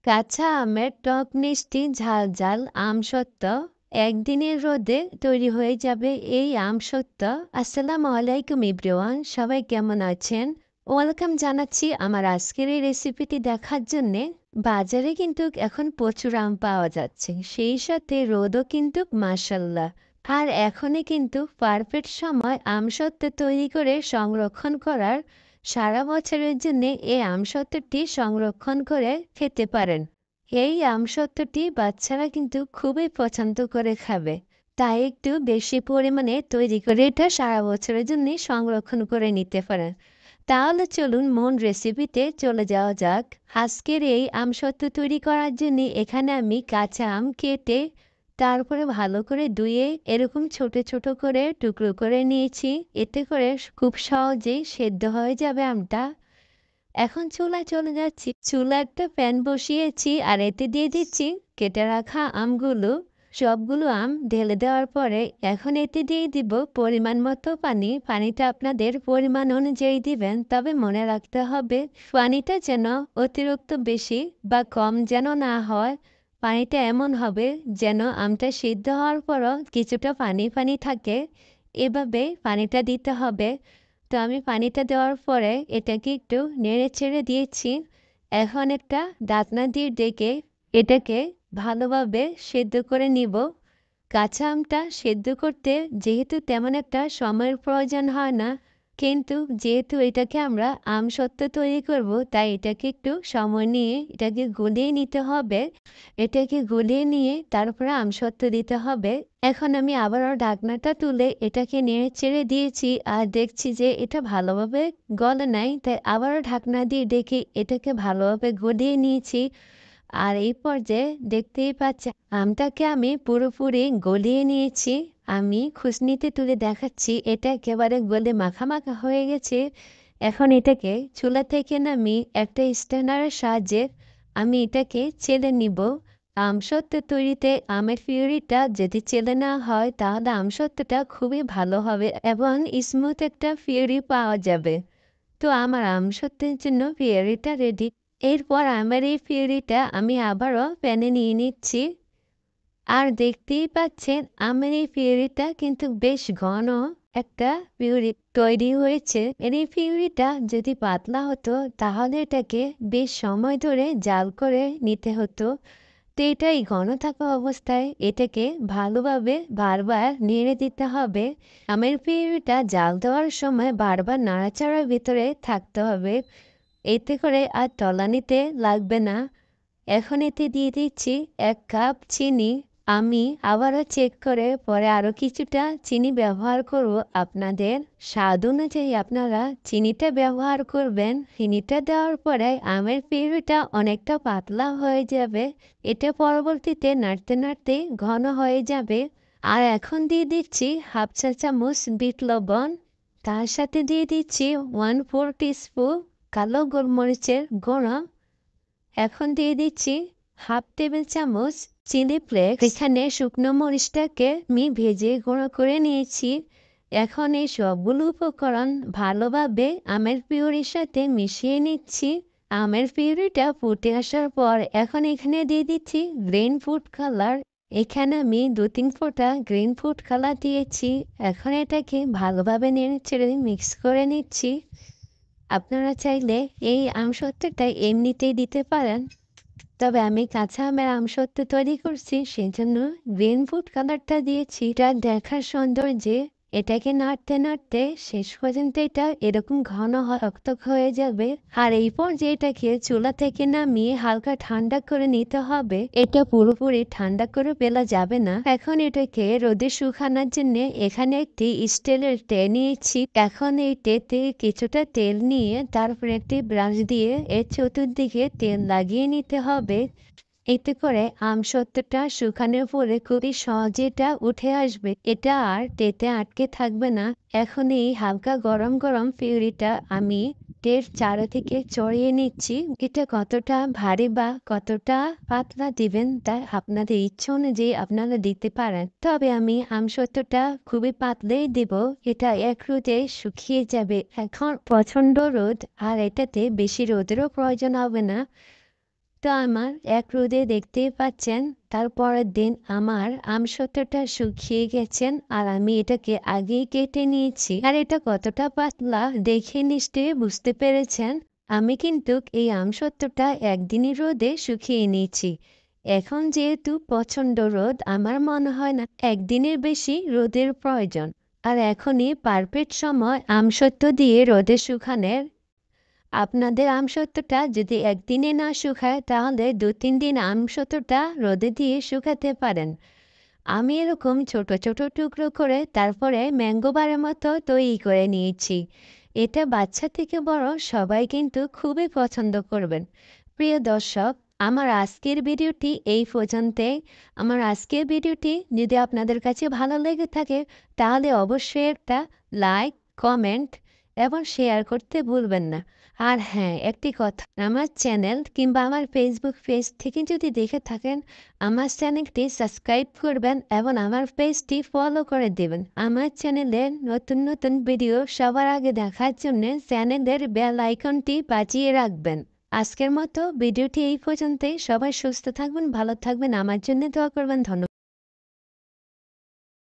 কাঁচা আমের টক মিষ্টি ঝাল ঝাল আমসত্ত্ব একদিনের রোদে তৈরি হয়ে যাবে এই আমসত্ত্ব। আসসালামু আলাইকুম এভরিওয়ান, সবাই কেমন আছেন? ওয়েলকাম জানাচ্ছি আমার আজকের এই রেসিপিটি দেখার জন্যে। বাজারে কিন্তু এখন প্রচুর আম পাওয়া যাচ্ছে, সেই সাথে রোদও কিন্তু মাশাল্লাহ। আর এখনই কিন্তু পারফেক্ট সময় আমসত্ত্ব তৈরি করে সংরক্ষণ করার। সারা বছরের জন্য এই আমসত্ত্বটি সংরক্ষণ করে খেতে পারেন। এই আমসত্ত্বটি বাচ্চারা কিন্তু খুবই পছন্দ করে খাবে, তাই একটু বেশি পরিমাণে তৈরি করে এটা সারা বছরের জন্য সংরক্ষণ করে নিতে পারেন। তাহলে চলুন মূল রেসিপিতে চলে যাওয়া যাক। আজকের এই আমসত্ত্ব তৈরি করার জন্য এখানে আমি কাঁচা আম কেটে তারপরে ভালো করে ধুয়ে এরকম ছোট ছোট করে টুকরো করে নিয়েছি। এতে করে খুব সহজেই সেদ্ধ হয়ে যাবে আমটা। এখন চুলায় চলে যাচ্ছি। চুলায় একটা প্যান বসিয়েছি আর এতে দিয়ে দিচ্ছি কেটে রাখা আমগুলো। সবগুলো আম ঢেলে দেওয়ার পরে এখন এতে দিয়ে দিব পরিমাণ মতো পানি। পানিটা আপনাদের পরিমাণ অনুযায়ী দিবেন, তবে মনে রাখতে হবে পানিটা যেন অতিরিক্ত বেশি বা কম যেন না হয়। পানিটা এমন হবে যেন আমটা সিদ্ধ হওয়ার পরও কিছুটা পানি পানি থাকে, এভাবে পানিটা দিতে হবে। তো আমি পানিটা দেওয়ার পরে এটাকে একটু নেড়ে চেড়ে দিয়েছি। এখন একটা ঢাকনা দিয়ে ডেকে এটাকে ভালোভাবে সেদ্ধ করে নিব। কাঁচা আমটা সেদ্ধ করতে যেহেতু তেমন একটা সময়ের প্রয়োজন হয় না, কিন্তু যেহেতু এটাকে আমরা আমসত্ত্ব তৈরি করব, তাই এটাকে একটু সময় নিয়ে এটাকে গলিয়ে নিতে হবে। এটাকে গলিয়ে নিয়ে তারপরে আমসত্ত্ব দিতে হবে। এখন আমি আবারও ঢাকনাটা তুলে এটাকে নেড়ে চেড়ে দিয়েছি আর দেখছি যে এটা ভালোভাবে গলে নাই, তাই আবারও ঢাকনা দিয়ে ডেকে এটাকে ভালোভাবে গলিয়ে নিয়েছি। আর এই পর্যায়ে দেখতেই পাচ্ছেন আমটাকে আমি পুরোপুরি গলিয়ে নিয়েছি। আমি খুসনিতে তুলে দেখাচ্ছি এটা একেবারে গলে মাখা মাখা হয়ে গেছে। এখন এটাকে চুলা থেকে নামিয়ে একটা স্ট্যানারের সাহায্যে আমি এটাকে চেলে নিব। আমসত্ত্ব তৈরিতে আমের পিউরিটা যদি চেলে না হয় তাহলে আমসত্ত্বটা খুবই ভালো হবে এবং স্মুথ একটা পিউরি পাওয়া যাবে। তো আমার আমসত্ত্বের জন্য পিউরিটা রেডি। এরপর আমার এই পিউরিটা আমি আবারও প্যানে নিয়ে নিচ্ছি। আর দেখতেই পাচ্ছেন আমার এই পিউরিটা কিন্তু বেশ ঘন একটা পিউরি তৈরি হয়েছে। এই পিউরিটা যদি পাতলা হতো তাহলে এটাকে বেশ সময় ধরে জাল করে নিতে হতো। তো এটাই ঘন থাকা অবস্থায় এটাকে ভালোভাবে বারবার নেড়ে দিতে হবে। আমের পিউরিটা জাল দেওয়ার সময় বারবার নাড়াচাড়ার ভিতরে থাকতে হবে, এতে করে আর তলানিতে লাগবে না। এখন এতে দিয়ে দিচ্ছি ১ কাপ চিনি। আমি আবারও চেক করে পরে আরও কিছুটা চিনি ব্যবহার করব। আপনাদের স্বাদ অনুযায়ী আপনারা চিনিটা ব্যবহার করবেন। চিনিটা দেওয়ার পরে আমের পিউরিটা অনেকটা পাতলা হয়ে যাবে। এটা পরবর্তীতে নাড়তে নাড়তে ঘন হয়ে যাবে। আর এখন দিয়ে দিচ্ছি 1/2 চা চামচ বিট লবণ। তার সাথে দিয়ে দিচ্ছি 1/4 টিস্পুন কালো গোলমরিচের গুঁড়ো। এখন দিয়ে দিচ্ছি 1/2 টেবিল চামচ চিলি ফ্লেক্স। এখানে শুকনো মরিচটাকে আমি ভেজে গুঁড়ো করে নিয়েছি। এখন এই সবগুলো উপকরণ ভালোভাবে আমের পিউরির সাথে মিশিয়ে নিচ্ছি। আমের পিউরিটা ফুটে আসার পর এখন এখানে দিয়ে দিচ্ছি গ্রিন ফুড কালার। এখানে আমি 2-3 ফোঁটা গ্রিন ফুড কালার দিয়েছি। এখন এটাকে ভালোভাবে নেড়ে চেড়ে মিক্স করে নিচ্ছি। আপনারা চাইলে এই আমসত্ত্বটা এমনিতেই দিতে পারেন, তবে আমি কাঁচা আমের আমসত্ত্ব তৈরি করছি সেজন্য গ্রিন ফুড কালারটা দিয়েছি। এটা দেখার সৌন্দর্যে এটাকে নাড়তে নাড়তে শেষ পর্যন্ত এটা এরকম ঘন রক্ত হয়ে যাবে। আর এই পর্যায়ে এটাকে চুলা থেকে নামিয়ে হালকা ঠান্ডা করে নিতে হবে। এটা পুরোপুরি ঠান্ডা করে ফেলা যাবে না। এখন এটাকে রোদে শুকানোর জন্য এখানে একটি স্টিলের ট্রে নিয়েছি। এখন এই ট্রেতে কিছুটা তেল নিয়ে তারপরে একটি ব্রাশ দিয়ে এর চতুর্দিকে তেল লাগিয়ে নিতে হবে। এতে করে আমসত্ত্বটা শুকানোর পরে খুবই সহজে এটা উঠে আসবে। এটা আর তেতে আটকে থাকবে না। এখন এই হালকা গরম গরম পিউরিটা আমি ট্রের চারিদিকে চড়িয়ে নিচ্ছি। এটা কতটা ভারী বা কতটা পাতলা দিবেন তা আপনাদের ইচ্ছা অনুযায়ী আপনারা দিতে পারেন, তবে আমি আমসত্ত্বটা খুবই পাতলাই দেব। এটা এক রোদে শুকিয়ে যাবে। এখন প্রচণ্ড রোদ আর এটাতে বেশি রোদেরও প্রয়োজন হবে না। তো আমার এক রোদে দেখতেই পাচ্ছেন তারপরের দিন আমার আমসত্ত্বটা শুকিয়ে গেছেন আর আমি এটাকে আগেই কেটে নিয়েছি। আর এটা কতটা পাতলা দেখে নিশ্চয়ই বুঝতে পেরেছেন। আমি কিন্তু এই আমসত্ত্বটা একদিনই রোদে শুকিয়ে নিয়েছি। এখন যেহেতু প্রচণ্ড রোদ, আমার মনে হয় না একদিনের বেশি রোদের প্রয়োজন। আর এখনই পারফেক্ট সময় আমসত্ত্ব দিয়ে রোদে শুকানোর। আপনাদের আমসত্ত্বটা যদি একদিনে না শুকায় তাহলে ২-৩ দিন আমসত্ত্বটা রোদে দিয়ে শুকাতে পারেন। আমি এরকম ছোট ছোট টুকরো করে তারপরে ম্যাঙ্গো বারের মতো তৈরি করে নিয়েছি। এটা বাচ্চা থেকে বড় সবাই কিন্তু খুবই পছন্দ করবেন। প্রিয় দর্শক, আমার আজকের ভিডিওটি এই পর্যন্তই। আমার আজকের ভিডিওটি যদি আপনাদের কাছে ভালো লেগে থাকে তাহলে অবশ্যই একটা লাইক, কমেন্ট এবং শেয়ার করতে ভুলবেন না। আর হ্যাঁ, একটি কথা, আমার চ্যানেল কিংবা আমার ফেসবুক পেজ থেকে যদি দেখে থাকেন, আমার চ্যানেলটি সাবস্ক্রাইব করবেন এবং আমার পেজটি ফলো করে দেবেন। আমার চ্যানেলের নতুন নতুন ভিডিও সবার আগে দেখার জন্য চ্যানেলের বেল আইকনটি বাজিয়ে রাখবেন। আজকের মতো ভিডিওটি এই পর্যন্তই। সবাই সুস্থ থাকবেন, ভালো থাকবেন, আমার জন্য দোয়া করবেন। ধন্যবাদ।